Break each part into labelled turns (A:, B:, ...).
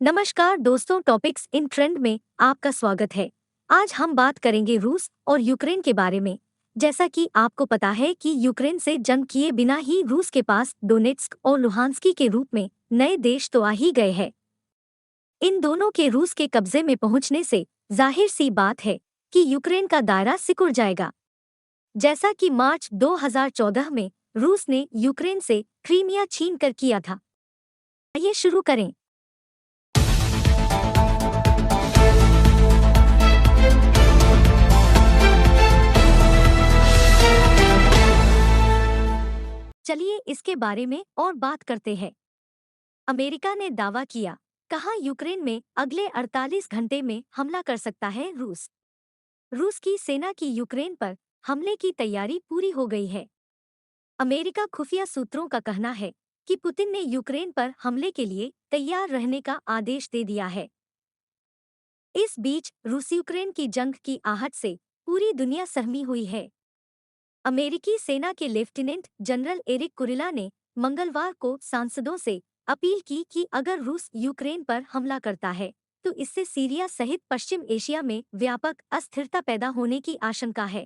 A: नमस्कार दोस्तों, topics in trend में आपका स्वागत है। आज हम बात करेंगे रूस और यूक्रेन के बारे में। जैसा कि आपको पता है कि यूक्रेन से जंग किए बिना ही रूस के पास डोनेट्स्क और लुहांस्की के रूप में नए देश तो आ ही गए हैं। इन दोनों के रूस के कब्जे में पहुंचने से जाहिर सी बात है कि यूक्रेन का दायरा सिकुड़ जाएगा। जैसा कि मार्च 2014 में रूस ने यूक्रेन से क्रीमिया छीन कर किया था। आइए शुरू करें। चलिए इसके बारे में और बात करते हैं। अमेरिका ने दावा किया, कहा यूक्रेन में अगले 48 घंटे में हमला कर सकता है रूस। रूस की सेना की यूक्रेन पर हमले की तैयारी पूरी हो गई है। अमेरिका खुफिया सूत्रों का कहना है कि पुतिन ने यूक्रेन पर हमले के लिए तैयार रहने का आदेश दे दिया है। इस बीच रूस यूक्रेन की जंग की आहट से पूरी दुनिया सहमी हुई है। अमेरिकी सेना के लेफ्टिनेंट जनरल एरिक कुरिला ने मंगलवार को सांसदों से अपील की कि अगर रूस यूक्रेन पर हमला करता है तो इससे सीरिया सहित पश्चिम एशिया में व्यापक अस्थिरता पैदा होने की आशंका है।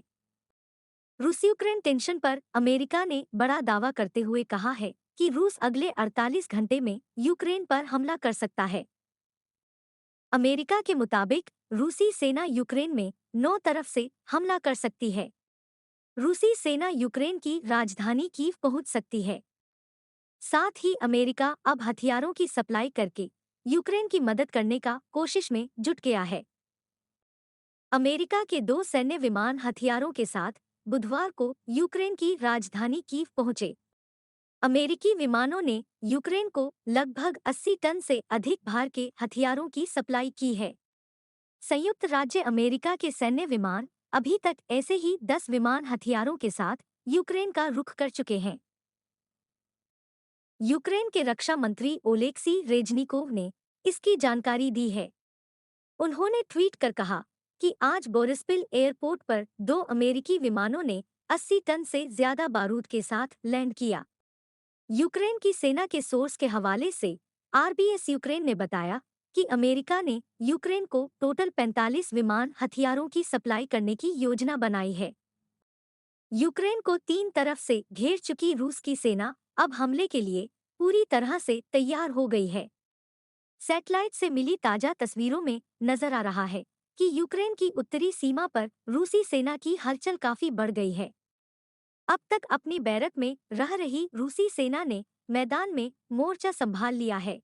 A: रूस यूक्रेन टेंशन पर अमेरिका ने बड़ा दावा करते हुए कहा है कि रूस अगले 48 घंटे में यूक्रेन पर हमला कर सकता है। अमेरिका के मुताबिक रूसी सेना यूक्रेन में 9 तरफ से हमला कर सकती है। रूसी सेना यूक्रेन की राजधानी कीव पहुंच सकती है। साथ ही अमेरिका अब हथियारों की सप्लाई करके यूक्रेन की मदद करने का कोशिश में जुट गया है। अमेरिका के 2 सैन्य विमान हथियारों के साथ बुधवार को यूक्रेन की राजधानी कीव पहुंचे। अमेरिकी विमानों ने यूक्रेन को लगभग 80 टन से अधिक भार के हथियारों की सप्लाई की है। संयुक्त राज्य अमेरिका के सैन्य विमान अभी तक ऐसे ही 10 विमान हथियारों के साथ यूक्रेन का रुख कर चुके हैं। यूक्रेन के रक्षा मंत्री ओलेक्सी रेजनिकोव ने इसकी जानकारी दी है। उन्होंने ट्वीट कर कहा कि आज बोरिसपिल एयरपोर्ट पर 2 अमेरिकी विमानों ने 80 टन से ज्यादा बारूद के साथ लैंड किया। यूक्रेन की सेना के सोर्स के हवाले से आरबीएस यूक्रेन ने बताया कि अमेरिका ने यूक्रेन को टोटल 45 विमान हथियारों की सप्लाई करने की योजना बनाई है। यूक्रेन को 3 तरफ से घेर चुकी रूस की सेना अब हमले के लिए पूरी तरह से तैयार हो गई है। सैटेलाइट से मिली ताजा तस्वीरों में नजर आ रहा है कि यूक्रेन की उत्तरी सीमा पर रूसी सेना की हलचल काफी बढ़ गई है। अब तक अपनी बैरक में रह रही रूसी सेना ने मैदान में मोर्चा संभाल लिया है।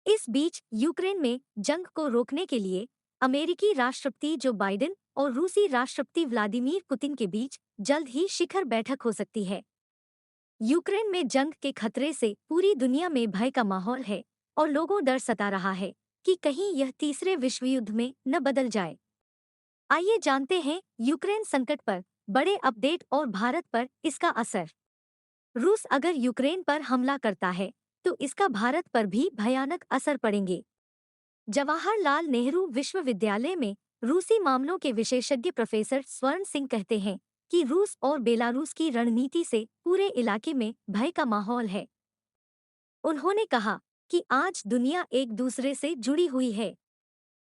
A: इस बीच यूक्रेन में जंग को रोकने के लिए अमेरिकी राष्ट्रपति जो बाइडेन और रूसी राष्ट्रपति व्लादिमीर पुतिन के बीच जल्द ही शिखर बैठक हो सकती है। यूक्रेन में जंग के खतरे से पूरी दुनिया में भय का माहौल है और लोगों डर सता रहा है कि कहीं यह तीसरे विश्व युद्ध में न बदल जाए। आइए जानते हैं यूक्रेन संकट पर बड़े अपडेट और भारत पर इसका असर। रूस अगर यूक्रेन पर हमला करता है तो इसका भारत पर भी भयानक असर पड़ेंगे। जवाहरलाल नेहरू विश्वविद्यालय में रूसी मामलों के विशेषज्ञ प्रोफेसर स्वर्ण सिंह कहते हैं कि रूस और बेलारूस की रणनीति से पूरे इलाके में भय का माहौल है। उन्होंने कहा कि आज दुनिया एक दूसरे से जुड़ी हुई है।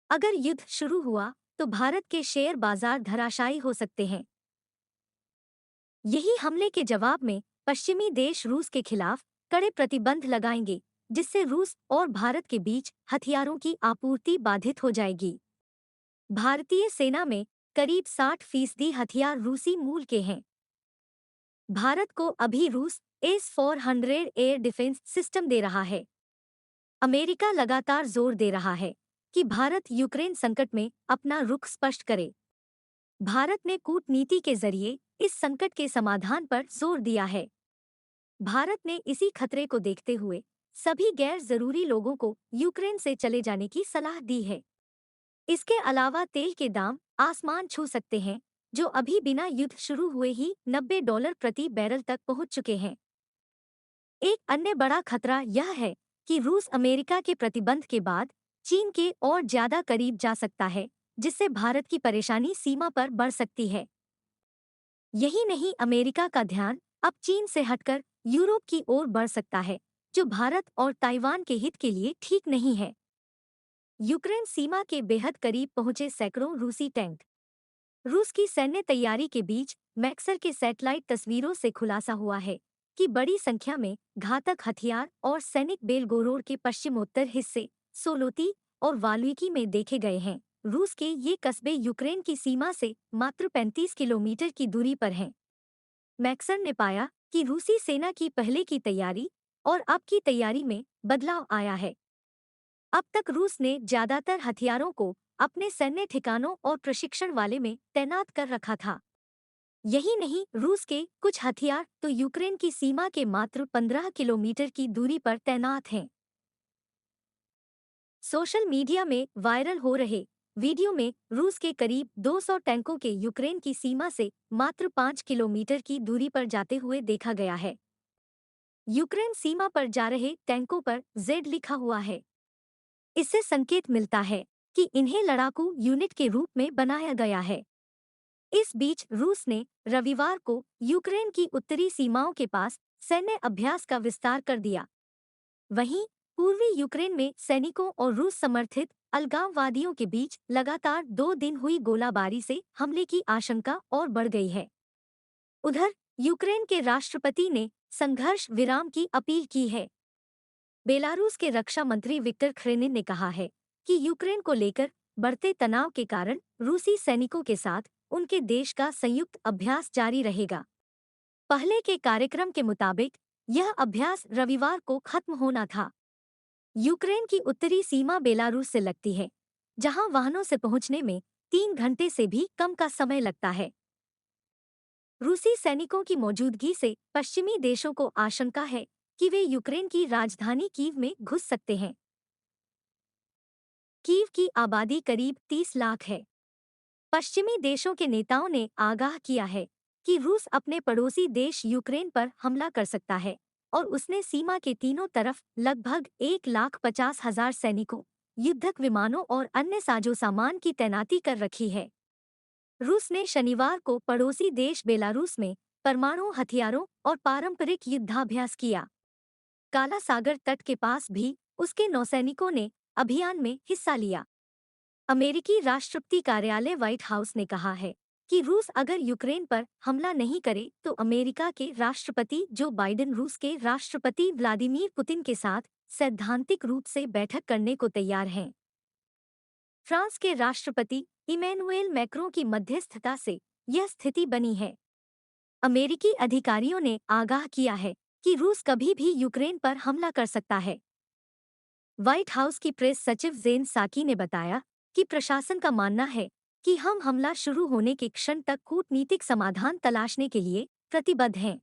A: अगर युद्ध शुरू हुआ तो भारत के शेयर बाजार धराशायी हो सकते हैं। यही हमले के जवाब में पश्चिमी देश रूस के खिलाफ कड़े प्रतिबंध लगाएंगे, जिससे रूस और भारत के बीच हथियारों की आपूर्ति बाधित हो जाएगी। भारतीय सेना में करीब 60% हथियार रूसी मूल के हैं। भारत को अभी रूस S-400 एयर डिफेंस सिस्टम दे रहा है। अमेरिका लगातार जोर दे रहा है कि भारत यूक्रेन संकट में अपना रुख स्पष्ट करे। भारत ने कूटनीति के जरिए इस संकट के समाधान पर जोर दिया है। भारत ने इसी खतरे को देखते हुए सभी गैर जरूरी लोगों को यूक्रेन से चले जाने की सलाह दी है। इसके अलावा तेल के दाम आसमान छू सकते हैं, जो अभी बिना युद्ध शुरू हुए ही $90 प्रति बैरल तक पहुंच चुके हैं। एक अन्य बड़ा खतरा यह है कि रूस अमेरिका के प्रतिबंध के बाद चीन के और ज्यादा करीब जा सकता है, जिससे भारत की परेशानी सीमा पर बढ़ सकती है। यही नहीं, अमेरिका का ध्यान अब चीन से हटकर यूरोप की ओर बढ़ सकता है, जो भारत और ताइवान के हित के लिए ठीक नहीं है। यूक्रेन सीमा के बेहद करीब पहुंचे सैकड़ों रूसी टैंक। रूस की सैन्य तैयारी के बीच मैक्सर के सैटेलाइट तस्वीरों से खुलासा हुआ है कि बड़ी संख्या में घातक हथियार और सैनिक बेलगोरोड के पश्चिमोत्तर हिस्से सोलोती और वाल्मीकि में देखे गए हैं। रूस के ये कस्बे यूक्रेन की सीमा से मात्र 35 किलोमीटर की दूरी पर हैं। मैक्सर ने पाया कि रूसी सेना की पहले की तैयारी और अब की तैयारी में बदलाव आया है। अब तक रूस ने ज्यादातर हथियारों को अपने सैन्य ठिकानों और प्रशिक्षण वाले में तैनात कर रखा था। यही नहीं, रूस के कुछ हथियार तो यूक्रेन की सीमा के मात्र 15 किलोमीटर की दूरी पर तैनात हैं। सोशल मीडिया में वायरल हो रहे वीडियो में रूस के करीब 200 टैंकों के यूक्रेन की सीमा से मात्र 5 किलोमीटर की दूरी पर जाते हुए देखा गया है। यूक्रेन सीमा पर जा रहे टैंकों पर जेड लिखा हुआ है। इससे संकेत मिलता है कि इन्हें लड़ाकू यूनिट के रूप में बनाया गया है। इस बीच रूस ने रविवार को यूक्रेन की उत्तरी सीमाओं के पास सैन्य अभ्यास का विस्तार कर दिया। वहीं पूर्वी यूक्रेन में सैनिकों और रूस समर्थित अलगाववादियों के बीच लगातार 2 दिन हुई गोलाबारी से हमले की आशंका और बढ़ गई है। उधर यूक्रेन के राष्ट्रपति ने संघर्ष विराम की अपील की है। बेलारूस के रक्षा मंत्री विक्टर ख्रेनिन ने कहा है कि यूक्रेन को लेकर बढ़ते तनाव के कारण रूसी सैनिकों के साथ उनके देश का संयुक्त अभ्यास जारी रहेगा। पहले के कार्यक्रम के मुताबिक यह अभ्यास रविवार को खत्म होना था। यूक्रेन की उत्तरी सीमा बेलारूस से लगती है, जहां वाहनों से पहुंचने में 3 घंटे से भी कम का समय लगता है। रूसी सैनिकों की मौजूदगी से पश्चिमी देशों को आशंका है कि वे यूक्रेन की राजधानी कीव में घुस सकते हैं। कीव की आबादी करीब 30 लाख है। पश्चिमी देशों के नेताओं ने आगाह किया है कि रूस अपने पड़ोसी देश यूक्रेन पर हमला कर सकता है और उसने सीमा के तीनों तरफ लगभग 1,50,000 सैनिकों, युद्धक विमानों और अन्य साजो सामान की तैनाती कर रखी है। रूस ने शनिवार को पड़ोसी देश बेलारूस में परमाणु हथियारों और पारंपरिक युद्धाभ्यास किया। काला सागर तट के पास भी उसके नौसैनिकों ने अभियान में हिस्सा लिया। अमेरिकी राष्ट्रपति कार्यालय व्हाइट हाउस ने कहा है कि रूस अगर यूक्रेन पर हमला नहीं करे तो अमेरिका के राष्ट्रपति जो बाइडेन रूस के राष्ट्रपति व्लादिमीर पुतिन के साथ सैद्धांतिक रूप से बैठक करने को तैयार हैं। फ्रांस के राष्ट्रपति इमैनुएल मैक्रों की मध्यस्थता से यह स्थिति बनी है। अमेरिकी अधिकारियों ने आगाह किया है कि रूस कभी भी यूक्रेन पर हमला कर सकता है। व्हाइट हाउस की प्रेस सचिव जेन साकी ने बताया कि प्रशासन का मानना है कि हम हमला शुरू होने के क्षण तक कूटनीतिक समाधान तलाशने के लिए प्रतिबद्ध हैं।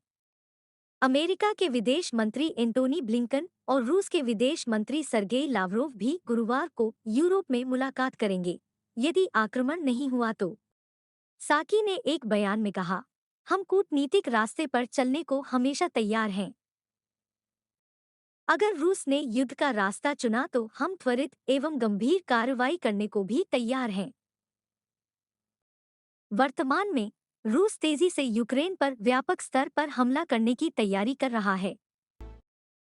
A: अमेरिका के विदेश मंत्री एंटोनी ब्लिंकन और रूस के विदेश मंत्री सर्गेई लावरोव भी गुरुवार को यूरोप में मुलाकात करेंगे, यदि आक्रमण नहीं हुआ तो। साकी ने एक बयान में कहा, हम कूटनीतिक रास्ते पर चलने को हमेशा तैयार हैं। अगर रूस ने युद्ध का रास्ता चुना तो हम त्वरित एवं गंभीर कार्रवाई करने को भी तैयार हैं। वर्तमान में रूस तेजी से यूक्रेन पर व्यापक स्तर पर हमला करने की तैयारी कर रहा है।